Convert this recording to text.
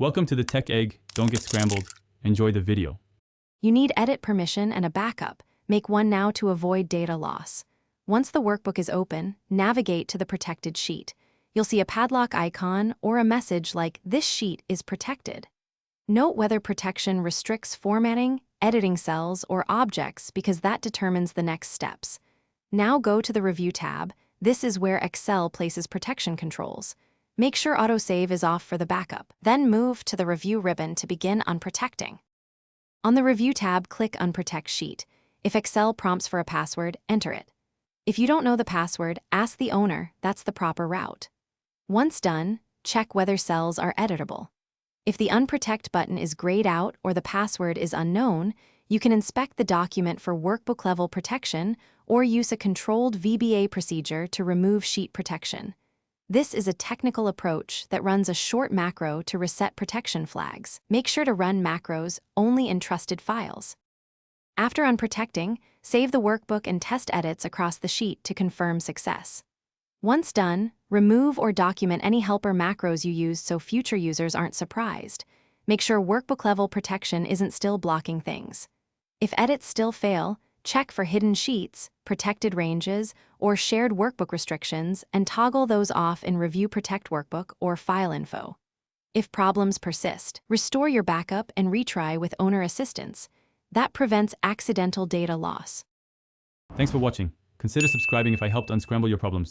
Welcome to the Tech Egg. Don't get scrambled. Enjoy the video. You need edit permission and a backup. Make one now to avoid data loss. Once the workbook is open, navigate to the protected sheet. You'll see a padlock icon or a message like "This sheet is protected." Note whether protection restricts formatting, editing cells, or objects because that determines the next steps. Now go to the Review tab. This is where Excel places protection controls. Make sure autosave is off for the backup. Then move to the Review ribbon to begin unprotecting. On the Review tab, click Unprotect Sheet. If Excel prompts for a password, enter it. If you don't know the password, ask the owner. That's the proper route. Once done, check whether cells are editable. If the Unprotect button is grayed out or the password is unknown, you can inspect the document for workbook-level protection or use a controlled VBA procedure to remove sheet protection. This is a technical approach that runs a short macro to reset protection flags. Make sure to run macros only in trusted files. After unprotecting, save the workbook and test edits across the sheet to confirm success. Once done, remove or document any helper macros you used so future users aren't surprised. Make sure workbook-level protection isn't still blocking things. If edits still fail, check for hidden sheets, protected ranges, or shared workbook restrictions and toggle those off in Review Protect Workbook or File Info. If problems persist, restore your backup and retry with owner assistance. That prevents accidental data loss. Thanks for watching. Consider subscribing if I helped unscramble your problems.